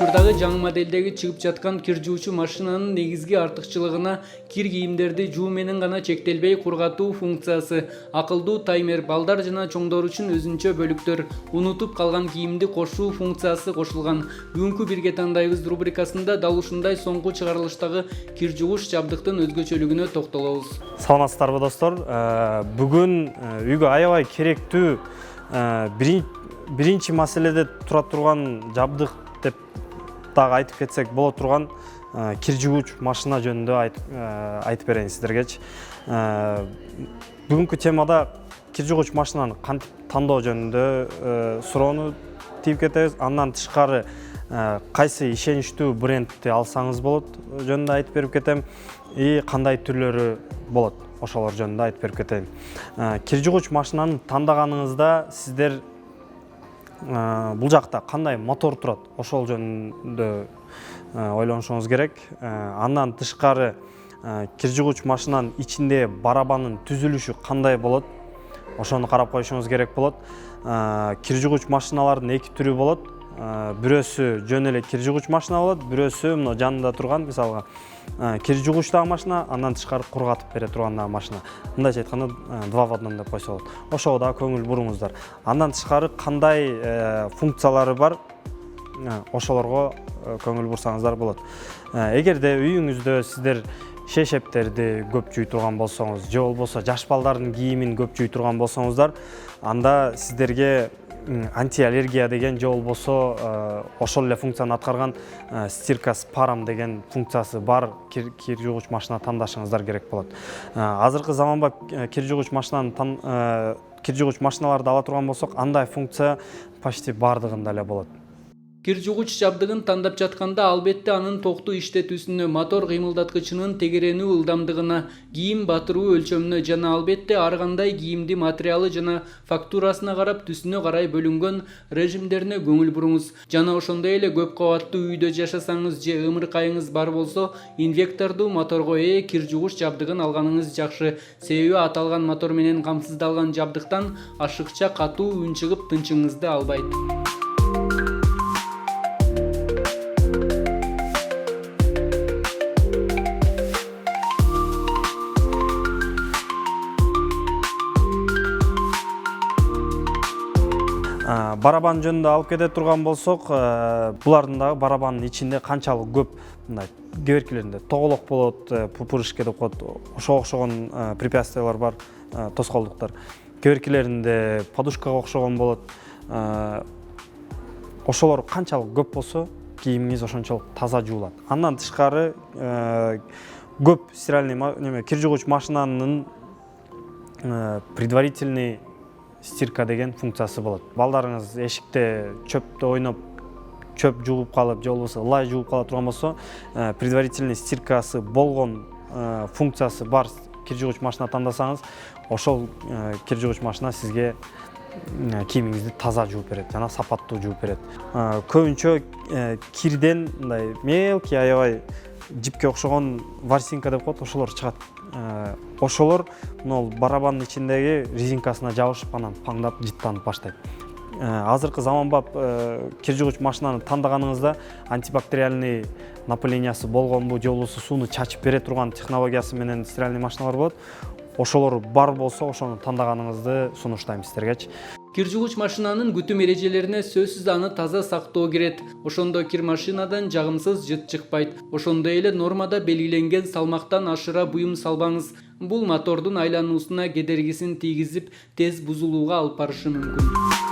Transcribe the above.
Өңүрдөгү жаңы модельдеги чыгып жаткан кир жуучу машинанын негизги артыкчылыгына кир кийимдерди жуу менен гана чектелбей кургатуу функциясы, акылдуу таймер, балдар жана чоңдор үчүн өзүнчө бөлүктөр, унутуп калган кийимди кошуу функциясы кошулган. Бүгүнкү бирге тандайбыз рубрикасында дал ушундай соңку чыгарылыштагы кир жуугуч жабдыктын өзгөчөлүгүнө токтолобуз. Саламатсыздарбы достор. Бүгүн үйгө аябай керектүү биринчи маселеде тура турган жабдык деп дагы айтып кетсек боло турган кир жуугуч машина жөнүндө айтып берейин сиздергечи. Бүгүнкү темада кир жуугуч машинаны кантип тандоо жөнүндө суроону тийип кетебиз. Андан тышкары кайсы ишеничтүү брендти алсаңыз болот жөнүндө айтып берип кетем. И кандай түрлөрү болот, ошолор жөнүндө айтып берип кетейин. Кир жуугуч машинаны тандаганыңызда сиздер бул жакта кандай мотор турат, ошол жөнүндө ойлонушуңуз керек. Андан тышкары кир жуугуч машинанын ичинде барабанын түзүлүшү кандай болот, ошону карап коюшуңуз керек болот. Кир жуугуч машиналардын эки түрү болот. Бирөөсү жөн эле кир жуугуч машина болот, бирөөсү мына жанында турган, мисалга кир жуугучтагы машина, андан тышкары кургатып бере турган машина. Мындайча айтканда два в одном деп койсо болот. Ошого да көңүл буруңуздар. Андан тышкары кандай функциялары бар, ошолорго көңүл бурсаңыздар болот. Эгерде үйүңүздө сиздер шешептерди көп жуй турган болсоңуз, же болбосо жаш балдардын кийимин көп жуй турган болсоңуздар, анда сиздерге антиаллергия деген же болбосо ошол эле функцияны аткарган стирка с паром деген функциясы бар кир жуугуч машина тандашыңыздар керек болот. Азыркы заманбап кир жуугуч машиналарды ала турган болсок, андай функция почти бардыгында эле болот. Кир жуугуч жабдыгын тандап жатканда албетте анын токтуу иштетүүсүнө, мотор кыймылдаткычынын тегеренүү ылдамдыгына, кийим батыруу өлчөмүнө жана албетте ар кандай кийимди материалы жана фактурасына карап түсүнө карай бөлүнгөн режимдерине көңүл буруңуз. Жана ошондой эле көп кабаттуу үйдө жашасаңыз же ымыркайыңыз бар болсо, инвектордуу моторго ээ кир жуугуч жабдыгын алганыңыз жакшы. Себеби аталган мотор менен камсыздалган жабдыктан ашыкча катуу үн чыгып тынчыңызды албайт. Барабан жөнүндө алып кете турган болсок, булардын дагы барабандын ичинде канчалык көп мындай кеберкилеринде тоголок болот, пупырышка деп коет, ошого окшогон препятствиялар бар, тоскоолдуктар. Кеберкилеринде подушкага окшогон болот. Ошолор канчалык көп болсо, кийимиңиз ошончолук таза жуулат. Андан тышкары көп стиральный кир жуугуч машинанын предварительный стирка деген функциясы болот. Балдарыңыз эшикте чөптө ойноп, чөп жууп калып, же болбосо лай жууп кала турган болсо, предварительный стиркасы болгон функциясы бар кир жуугуч машина тандасаңыз, ошол кир жуугуч машина сизге кийимиңизди таза жууп берет жана сапаттуу жууп берет. Көбүнчө кирден мындай мелкий аябай жипке окшогон ворсинка деп коет, ошолор чыгат. Ошолор мына барабандын ичиндеги резинкасына жабышып анан паңдап жыттанып баштайт. Азыркы заманбап кир жуугуч машинаны тандаганыңызда антибактериальный напылениеси болгонбу, же болбосо сууну чачып бере турган технологиясы менен стиральный машиналар болот. Ошолор бар болсо, ошону тандаганыңызды сунуштайм сиздергечи. Кир жуугуч машинанын күтүм эрежелерине сөзсүз аны таза сактоо кирет. Ошондо кир машинадан жагымсыз жыт чыкпайт. Ошондой эле нормада белгиленген салмактан ашыра буюм салбаңыз. Бул мотордун айлануусуна кедергисин тийгизип, тез бузулууга алып барышы мүмкүн.